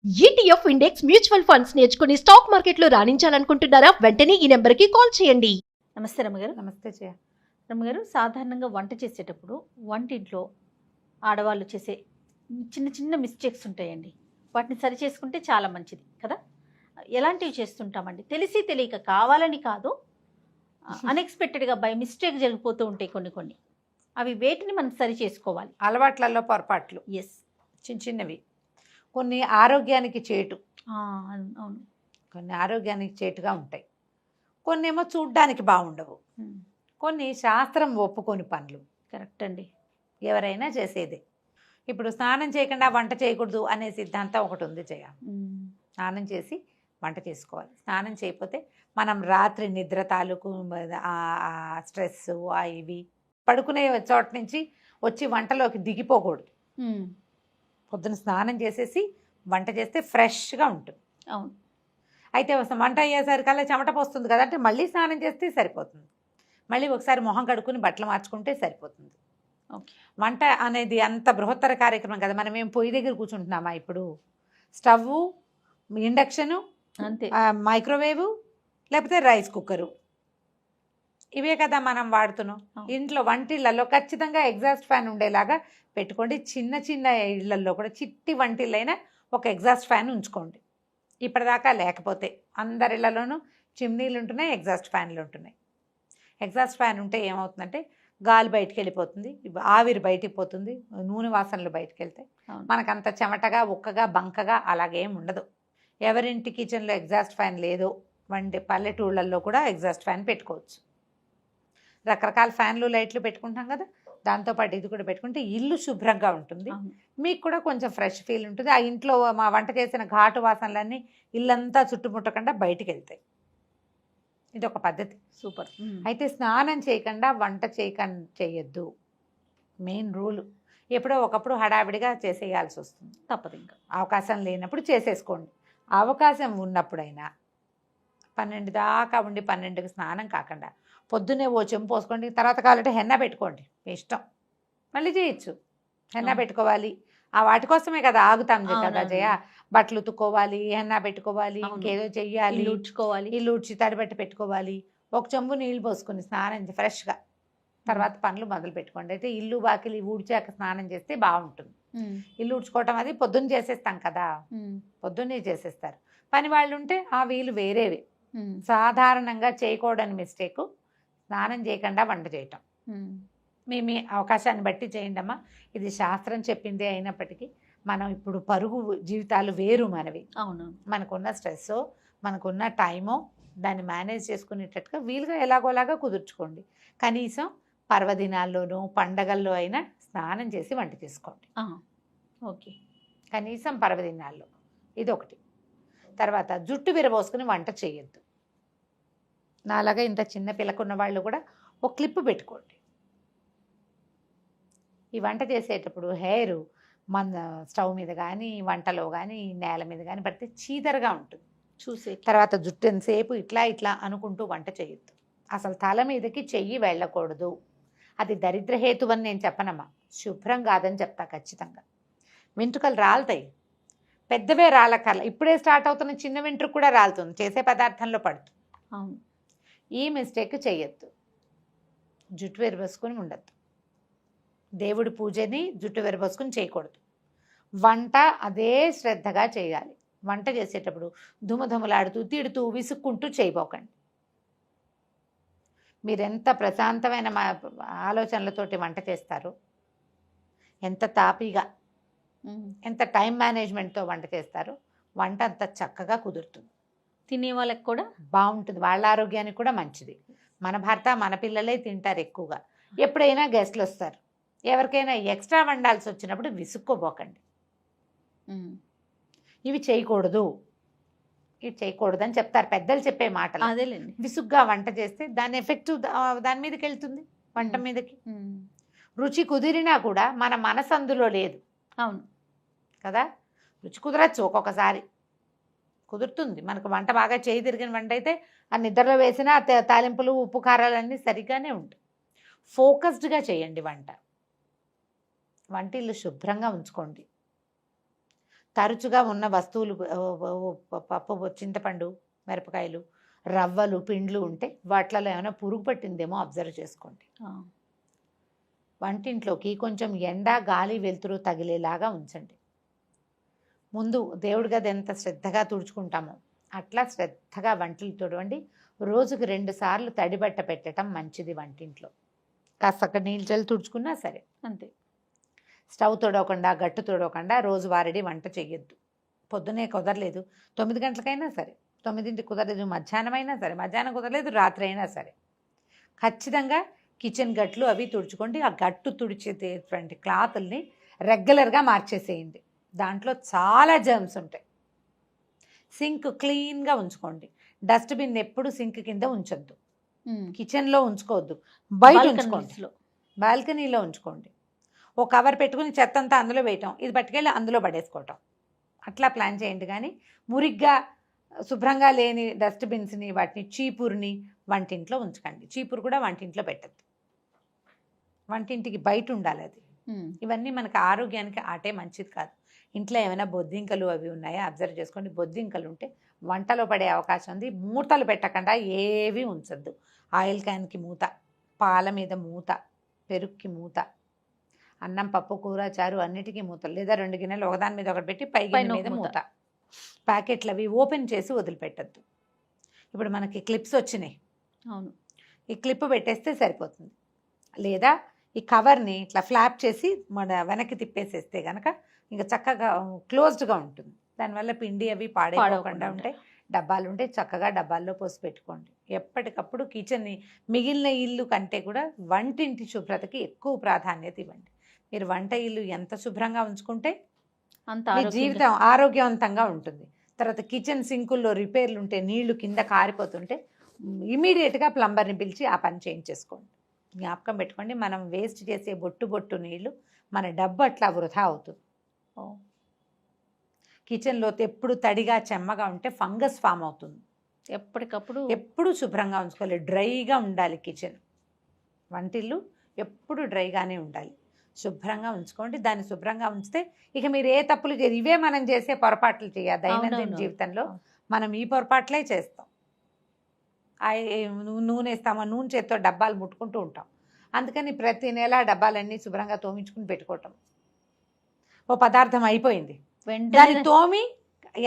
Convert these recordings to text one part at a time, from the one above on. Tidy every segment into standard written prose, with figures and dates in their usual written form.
ETF index mutual funds నేర్చుకుని stock మార్కెట్లో రాణించాలనుకుంటున్నారా? వెంటనే ఈ నెంబర్కి కాల్ చేయండి. నమస్తే రమ్మగారు. నమస్తే జయ. రమ్మగారు, సాధారణంగా వంట చేసేటప్పుడు వంటింట్లో ఆడవాళ్ళు చేసే చిన్న చిన్న మిస్టేక్స్ ఉంటాయండి. వాటిని సరి చేసుకుంటే చాలా మంచిది కదా. ఎలాంటివి చేస్తుంటామండి? తెలిసి తెలియక, కావాలని కాదు, అన్ఎక్స్పెక్టెడ్గా బై మిస్టేక్ జరిగిపోతూ ఉంటాయి కొన్ని. అవి వేటిని మనం సరి చేసుకోవాలి? అలవాట్లలో పొరపాట్లు ఎస్. చిన్న చిన్నవి, కొన్ని ఆరోగ్యానికి చేటు, అవును. కొన్ని ఆరోగ్యానికి చేటుగా ఉంటాయి, కొన్ని ఏమో చూడ్డానికి బాగుండవు, కొన్ని శాస్త్రం ఒప్పుకొని పనులు. కరెక్ట్ అండి. ఎవరైనా చేసేదే. ఇప్పుడు స్నానం చేయకుండా వంట చేయకూడదు అనే సిద్ధాంతం ఒకటి ఉంది జయ. స్నానం చేసి వంట చేసుకోవాలి. స్నానం చేయకపోతే మనం రాత్రి నిద్ర తాలూకు స్ట్రెస్ ఇవి పడుకునే చోట నుంచి వచ్చి వంటలోకి దిగిపోకూడదు. పొద్దున స్నానం చేసేసి వంట చేస్తే ఫ్రెష్గా ఉంటుంది. అవును. అయితే వంట అయ్యేసరికల్లా చెమట పోస్తుంది కదా, అంటే మళ్ళీ స్నానం చేస్తే సరిపోతుంది. మళ్ళీ ఒకసారి మొహం కడుక్కుని బట్టలు మార్చుకుంటే సరిపోతుంది. వంట అనేది అంత బృహత్తర కార్యక్రమం కదా. మనం ఏం పొయ్యి దగ్గర కూర్చుంటున్నామా? ఇప్పుడు స్టవ్, ఇండక్షను, అంతే, మైక్రోవేవ్, లేకపోతే రైస్ కుక్కరు, ఇవే కదా మనం వాడుతున్నాం. ఇంట్లో వంటిళ్లలో ఖచ్చితంగా ఎగ్జాస్ట్ ఫ్యాన్ ఉండేలాగా పెట్టుకోండి. చిన్న చిన్న ఇళ్లలో కూడా, చిట్టి వంటిళ్ళైనా ఒక ఎగ్జాస్ట్ ఫ్యాన్ ఉంచుకోండి. ఇప్పటిదాకా లేకపోతే అందరిళ్లలోనూ చిమ్నీలు ఉంటున్నాయి, ఎగ్జాస్ట్ ఫ్యాన్లు ఉంటున్నాయి. ఎగ్జాస్ట్ ఫ్యాన్ ఉంటే ఏమవుతుందంటే గాలి బయటికి వెళ్ళిపోతుంది, ఆవిరి బయటికి పోతుంది, నూనె వాసనలు బయటికి వెళ్తాయి. మనకంత చెమటగా, ఉక్కగా, బంకగా అలాగేం ఉండదు. ఎవరింటి కిచెన్లో ఎగ్జాస్ట్ ఫ్యాన్ లేదో పల్లెటూళ్ళల్లో కూడా ఎగ్జాస్ట్ ఫ్యాన్ పెట్టుకోవచ్చు. రకరకాల ఫ్యాన్లు, లైట్లు పెట్టుకుంటాం కదా, దాంతోపాటు ఇది కూడా పెట్టుకుంటే ఇల్లు శుభ్రంగా ఉంటుంది. మీకు కూడా కొంచెం ఫ్రెష్ ఫీల్ ఉంటుంది. ఆ ఇంట్లో మా వంట చేసిన ఘాటు వాసనలన్నీ ఇల్లంతా చుట్టుముట్టకుండా బయటికి వెళ్తాయి. ఇది ఒక పద్ధతి. సూపర్. అయితే స్నానం చేయకుండా వంట చేయొద్దు, మెయిన్ రూలు. ఎప్పుడో ఒకప్పుడు హడావిడిగా చేసేయాల్సి వస్తుంది, తప్పదు. ఇంకా అవకాశం లేనప్పుడు చేసేసుకోండి. అవకాశం ఉన్నప్పుడైనా 12 దాకా ఉండి 12కి స్నానం కాకుండా పొద్దున్నే ఓ చెంపు పోసుకోండి. తర్వాత కావాలంటే హెన్న పెట్టుకోండి, మీ ఇష్టం, మళ్ళీ చేయొచ్చు. హెన్న పెట్టుకోవాలి, ఆ వాటి కోసమే కదా ఆగుతాం కదా జయ. బట్టలు ఉతుక్కోవాలి, హెన్న పెట్టుకోవాలి, ఇంకేదో చెయ్యాలి, ఇల్లు ఊడ్చి తడిబట్టి పెట్టుకోవాలి. ఒక చెంబు నీళ్ళు పోసుకొని స్నానం ఫ్రెష్గా తర్వాత పనులు మొదలు పెట్టుకోండి. అయితే ఇల్లు వాకిలి ఊడ్చాక స్నానం చేస్తే బాగుంటుంది. ఇల్లు ఊడ్చుకోవటం అది పొద్దున్న చేసేస్తాం కదా, పొద్దున్నే చేసేస్తారు. పని వాళ్ళు ఉంటే ఆ వీలు వేరేవి. సాధారణంగా చేయకూడని మిస్టేకు స్నానం చేయకుండా వంట చేయటం. మీ అవకాశాన్ని బట్టి చేయండి అమ్మా. ఇది శాస్త్రం చెప్పిందే అయినప్పటికీ మనం ఇప్పుడు పరుగు జీవితాలు వేరు మనవి. అవును. మనకున్న స్ట్రెస్, మనకున్న టైము, దాన్ని మేనేజ్ చేసుకునేటట్టుగా వీలుగా ఎలాగోలాగా కుదుర్చుకోండి. కనీసం పర్వదినాల్లోనూ పండగల్లో అయినా స్నానం చేసి వంట చేసుకోండి. ఓకే. కనీసం పర్వదినాల్లో ఇదొకటి. తర్వాత జుట్టు విరబోసుకుని వంట చేయొద్దు. నాలాగా ఇంత చిన్న పిల్లకున్న వాళ్ళు కూడా ఒక క్లిప్ పెట్టుకోండి. ఈ వంట చేసేటప్పుడు హెయిర్ మన స్టవ్ మీద కానీ, వంటలో కానీ, నేల మీద కానీ పడితే చీదరగా ఉంటుంది చూసే. తర్వాత జుట్టు ఎంతసేపు ఇట్లా అనుకుంటూ వంట చేయొద్దు. అసలు తల మీదకి చెయ్యి వెళ్ళకూడదు. అది దరిద్రహేతు అని నేను చెప్పనమ్మా, శుభ్రం కాదని చెప్తా ఖచ్చితంగా. వెంట్రుకలు రాలుతాయి, పెద్దవే రాలకల్లా. ఇప్పుడే స్టార్ట్ అవుతున్న చిన్న వెంట్రుక కూడా రాలుతుంది, చేసే పదార్థంలో పడుతుంది. అవును. ఈ మిస్టేక్ చేయొద్దు. జుట్టు విరబోసుకొని ఉండద్దు. దేవుడి పూజని జుట్టు విరబోసుకొని చేయకూడదు. వంట అదే శ్రద్ధగా చేయాలి. వంట చేసేటప్పుడు దుమదుమలాడుతూ, తిడుతూ, విసుక్కుంటూ చేయబోకండి. మీరెంత ప్రశాంతమైన ఆలోచనలతోటి వంట చేస్తారో, ఎంత తాపీగా, ఎంత టైం మేనేజ్మెంట్తో వంట చేస్తారో, వంట అంత చక్కగా కుదురుతుంది. తినే వాళ్ళకి కూడా బాగుంటుంది, వాళ్ళ ఆరోగ్యానికి కూడా మంచిది. మన భర్త, మన పిల్లలే తింటారు ఎక్కువగా. ఎప్పుడైనా గెస్ట్లు వస్తారు, ఎవరికైనా ఎక్స్ట్రా వండాల్సి వచ్చినప్పుడు విసుక్కోబోకండి. ఇవి చేయకూడదు, ఇవి చేయకూడదని చెప్తారు పెద్దలు చెప్పే మాటలు. అదేలేండి. విసుగ్గా వంట చేస్తే దాని ఎఫెక్ట్ దాని మీదకి వెళ్తుంది, వంట మీదకి. రుచి కుదిరినా కూడా మన మనసు అందులో లేదు. అవును కదా. రుచి కుదరచ్చు, ఒక్కొక్కసారి కుదురుతుంది. మనకు వంట బాగా చేయి తిరిగిన వంట అయితే ఆ నిద్రలో వేసిన తాలింపులు, ఉప్పు, కారాలన్నీ సరిగ్గానే ఉంటాయి. ఫోకస్డ్గా చేయండి వంట. వంటిల్లు శుభ్రంగా ఉంచుకోండి. తరచుగా ఉన్న వస్తువులు పప్పు, చింతపండు, మిరపకాయలు, రవ్వలు, పిండ్లు ఉంటే వాటిలలో ఏమైనా పురుగు పట్టిందేమో అబ్జర్వ్ చేసుకోండి. వంటింట్లోకి కొంచెం ఎండ, గాలి, వెలుతురు తగిలేలాగా ఉంచండి. ముందు దేవుడి గది ఎంత శ్రద్ధగా తుడుచుకుంటామో అట్లా శ్రద్ధగా వంటలు తుడవండి. రోజుకు 2 సార్లు తడిబట్ట పెట్టడం మంచిది. వంటింట్లో కాస్త నీళ్ళు చల్లి తుడుచుకున్నా సరే అంతే. స్టవ్ తుడవకుండా, గట్టు తుడవకుండా రోజువారీ వంట చేయొద్దు. పొద్దునే కుదరలేదు 9 గంటలకైనా సరే, 9ంటికి కుదరలేదు మధ్యాహ్నం అయినా సరే, మధ్యాహ్నం కుదరలేదు రాత్రి అయినా సరే, ఖచ్చితంగా కిచెన్ గట్లు అవి తుడుచుకోండి. ఆ గట్టు తుడిచేటువంటి క్లాతుల్ని రెగ్యులర్గా మార్చేసేయండి. దాంట్లో చాలా జర్మ్స్ ఉంటాయి. సింక్ క్లీన్గా ఉంచుకోండి. డస్ట్బిన్ ఎప్పుడు సింక్ కింద ఉంచొద్దు. కిచెన్లో ఉంచుకోవద్దు, బయట ఉంచుకోండి, బాల్కనీలో ఉంచుకోండి. ఓ కవర్ పెట్టుకుని చెత్త అంతా అందులో వేయటం, ఇది పట్టుకెళ్ళి అందులో పడేసుకోవటం, అట్లా ప్లాన్ చేయండి. కానీ మురిగ్గా శుభ్రంగా లేని డస్ట్బిన్స్ని, వాటిని చీపురుని వంటింట్లో ఉంచకండి. చీపురు కూడా వంటింట్లో పెట్టద్దు, వంటింటికి బయట ఉండాలి అది. ఇవన్నీ మనకి ఆరోగ్యానికి ఆటే మంచిది కాదు. ఇంట్లో ఏమైనా బొద్దింకలు అవి ఉన్నాయా అబ్జర్వ్ చేసుకోండి. బొద్దింకలు ఉంటే వంటలో పడే అవకాశం ఉంది. మూతలు పెట్టకుండా ఏవి ఉంచద్దు. ఆయిల్ క్యాన్కి మూత, పాల మీద మూత, పెరుగుకి మూత, అన్నం, పప్పు, కూర, చారు అన్నిటికీ మూతలు, లేదా 2 గిన్నెలు ఒకదాని మీద ఒకటి పెట్టి పై గిన్నె మీద మూత. ప్యాకెట్లు అవి ఓపెన్ చేసి వదిలిపెట్టద్దు. ఇప్పుడు మనకి క్లిప్స్ వచ్చినాయి, అవును, ఈ క్లిప్ పెట్టేస్తే సరిపోతుంది. లేదా ఈ కవర్ని ఇట్లా ఫ్లాప్ చేసి మన వెనక్కి తిప్పేసేస్తే కనుక ఇంకా చక్కగా క్లోజ్డ్గా ఉంటుంది. దానివల్ల పిండి అవి పాడైపోకుండా ఉంటాయి. డబ్బాలు ఉంటే చక్కగా డబ్బాల్లో పోసి పెట్టుకోండి. ఎప్పటికప్పుడు కిచెన్ని మిగిలిన ఇల్లు కంటే కూడా వంటింటి శుభ్రతకి ఎక్కువ ప్రాధాన్యత ఇవ్వండి. మీరు వంట ఇల్లు ఎంత శుభ్రంగా ఉంచుకుంటే అంత మీ జీవితం ఆరోగ్యవంతంగా ఉంటుంది. తర్వాత కిచెన్ సింకుల్లో రిపేర్లు ఉంటే, నీళ్లు కింద కారిపోతుంటే ఇమీడియట్గా ప్లంబర్ని పిలిచి ఆ పని చేయించేసుకోండి. జ్ఞాపకం పెట్టుకోండి, మనం వేస్ట్ చేసే బొట్టు నీళ్లు మన డబ్బు అట్లా వృధా అవుతుంది. కిచెన్లో ఎప్పుడు తడిగా చెమ్మగా ఉంటే ఫంగస్ ఫామ్ అవుతుంది. ఎప్పుడు శుభ్రంగా ఉంచుకోవాలి, డ్రైగా ఉండాలి కిచెన్. వంటిల్లు ఎప్పుడు డ్రైగానే ఉండాలి. శుభ్రంగా ఉంచుకోండి. దాన్ని శుభ్రంగా ఉంచితే ఇక మీరు ఏ తప్పులు చేయరు. ఇవే మనం చేసే పొరపాట్లు చేయాలి. దైనందిన జీవితంలో మనం ఈ పొరపాట్లే చేస్తాం. నూనె వేస్తామా, నూనె చేత్తో డబ్బాలు ముట్టుకుంటూ ఉంటాం. అందుకని ప్రతి నెల డబ్బాలన్నీ శుభ్రంగా తోమించుకుని పెట్టుకోవటం. ఓ పదార్థం అయిపోయింది, దాన్ని తోమి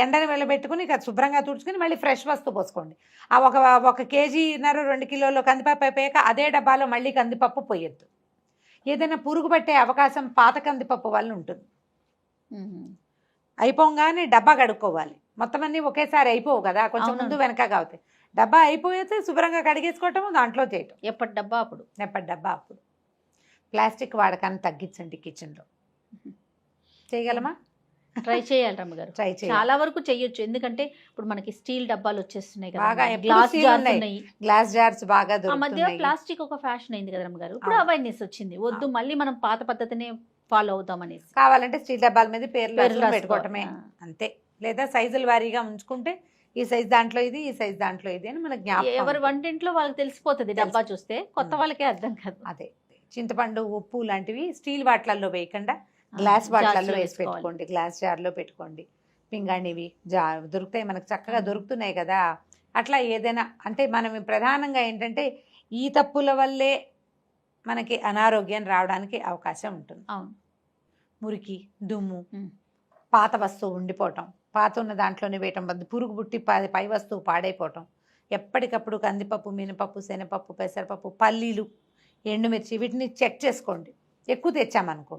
ఎండని వెళ్ళబెట్టుకుని ఇక శుభ్రంగా తుడుచుకుని మళ్ళీ ఫ్రెష్ వస్తువు పోసుకోండి. ఆ 1 కేజీన్నర 2 కిలోలు కందిపప్పు అయిపోయాక అదే డబ్బాలో మళ్ళీ కందిపప్పు పోయొద్దు. ఏదైనా పురుగు పట్టే అవకాశం పాత కందిపప్పు వల్ల ఉంటుంది. అయిపోగానే డబ్బా కడుక్కోవాలి. మొత్తం అన్నీ ఒకేసారి అయిపోవు కదా, కొంచెం ముందు వెనకగా అవుతాయి. డబ్బా అయిపోతే శుభ్రంగా కడిగేసుకోవటం, దాంట్లో చేయటం. ఎప్పటి డబ్బా అప్పుడు. ప్లాస్టిక్ వాడకాన్ని తగ్గించండి కిచెన్లో. చేయగలమా? ట్రై చేయాలి రమ్మగారు. ట్రై చేయాలి. చాలా వరకు చేయొచ్చు. ఎందుకంటే ఇప్పుడు మనకి స్టీల్ డబ్బాలు వచ్చేస్తున్నాయి కదా, బాగా గ్లాస్ జార్స్ ఉన్నాయి. గ్లాస్ జార్స్ బాగా ఆ మధ్య దొరుకుతున్నాయి. ప్లాస్టిక్ ఒక ఫ్యాషన్ అయింది కదా రమ్మగారు. ఇప్పుడు అవేర్నెస్ వచ్చింది, వద్దు మళ్ళీ మనం పాత పద్ధతిని ఫాలో అవుతాం అనేసి. కావాలంటే స్టీల్ డబ్బాల మీద పేర్లు రాసుకో. పెట్టుకోవటమే అంతే. లేదా సైజుల వారీగా ఉంచుకుంటే ఈ సైజ్ దాంట్లో ఇది, ఈ సైజ్ దాంట్లో ఇది అని మనకు జ్ఞాపకం. ఎవరి వంటింట్లో వాళ్ళకి తెలిసిపోతుంది. డబ్బా చూస్తే కొత్త వాళ్ళకే అర్థం కాదు. అదే చింతపండు, ఉప్పు లాంటివి స్టీల్ వాటిలలో వేయకుండా గ్లాస్ వాటిలలో వేసి పెట్టుకోండి. గ్లాస్ జార్లో పెట్టుకోండి. పింగాణివి దొరుకుతాయి మనకు, చక్కగా దొరుకుతున్నాయి కదా. అట్లా ఏదైనా అంటే మనం ప్రధానంగా ఏంటంటే ఈ తప్పుల వల్లే మనకి అనారోగ్యం రావడానికి అవకాశం ఉంటుంది. అవును. మురికి, దుమ్ము, పాత వస్తువు ఉండిపోవటం, పాత ఉన్న దాంట్లోనే వేయటం, పురుగు పుట్టి పై వస్తువు పాడైపోవటం. ఎప్పటికప్పుడు కందిపప్పు, మినపప్పు, శనగపప్పు, పెసరపప్పు, పల్లీలు, ఎండుమిర్చి వీటిని చెక్ చేసుకోండి. ఎక్కువ తెచ్చామనుకో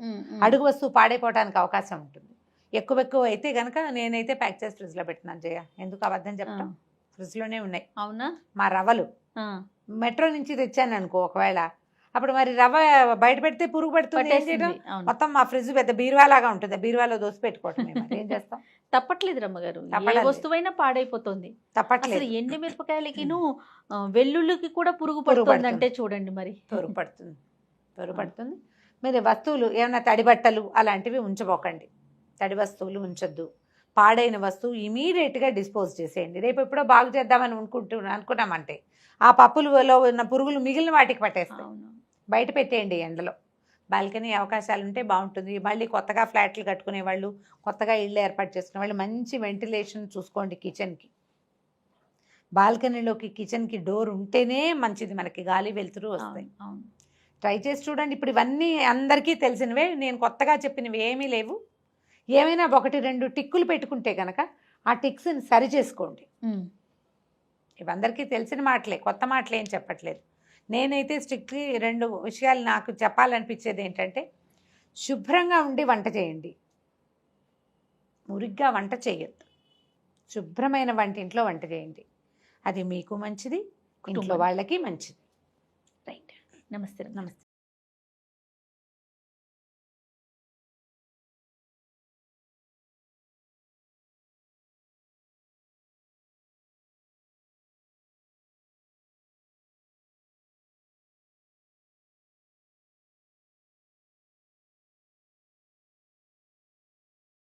అడుగు వస్తువు పాడైపోవడానికి అవకాశం ఉంటుంది. ఎక్కువ అయితే కనుక నేనైతే ప్యాక్ చేసి ఫ్రిడ్జ్లో పెట్టినాను. జయ, ఎందుకు అబద్ధం చెప్తాం, ఫ్రిడ్జ్లోనే ఉన్నాయి. అవునా? మా రవ్వలు మెట్రో నుంచి తెచ్చాను అనుకో, ఒకవేళ అప్పుడు మరి రవ్వ బయట పెడితే పురుగు పడుతుంది. ఏం చేయడం, మొత్తం మా ఫ్రిడ్జ్ పెద్ద బీరువా లాగా ఉంటుంది, బీరువాలో దోసి పెట్టుకోవటం. ఏం చేస్తాం? తప్పట్లేదు రమ్మగారు, ఏ వస్తువైనా పాడైపోతుంది. తప్పట్లేదు. ఎండు మిరపకాయలకి వెల్లుల్లికి కూడా పురుగు పడుతుంది అంటే చూడండి, మరి పురుగు పడుతుంది. మీరు వస్తువులు ఏమైనా తడి బట్టలు అలాంటివి ఉంచబోకండి. తడి వస్తువులు ఉంచొద్దు. పాడైన వస్తువు ఇమీడియట్గా డిస్పోజ్ చేసేయండి. రేపు ఎప్పుడో బాగు చేద్దామని అనుకున్నామంటే ఆ పప్పులలో ఉన్న పురుగులు మిగిలిన వాటికి పట్టేస్తాయి. బయట పెట్టేయండి ఎండలో. బాల్కనీ అవకాశాలు ఉంటే బాగుంటుంది. మళ్ళీ కొత్తగా ఫ్లాట్లు కట్టుకునే వాళ్ళు, కొత్తగా ఇళ్ళు ఏర్పాటు చేసుకునే వాళ్ళు మంచి వెంటిలేషన్ చూసుకోండి కిచెన్కి. బాల్కనీలోకి కిచెన్కి డోర్ ఉంటేనే మంచిది, మనకి గాలి వెలుతురు వస్తాయి. అవును. ట్రై చేసి చూడండి. ఇప్పుడు ఇవన్నీ అందరికీ తెలిసినవే, నేను కొత్తగా చెప్పినవి ఏమీ లేవు. ఏమైనా 1-2 టిక్కులు పెట్టుకుంటే కనుక ఆ టిక్స్ని సరి చేసుకోండి. ఇవందరికీ తెలిసిన మాటలే, కొత్త మాటలు ఏం చెప్పట్లేదు. నేనైతే స్ట్రిక్ట్లీ 2 విషయాలు నాకు చెప్పాలనిపించేది ఏంటంటే, శుభ్రంగా ఉండి వంట చేయండి, మురిగ్గా వంట చేయొద్దు. శుభ్రమైన వంటింట్లో వంట చేయండి, అది మీకు మంచిది, ఇంట్లో వాళ్ళకి మంచిది. రైట్. నమస్తే. నమస్తే.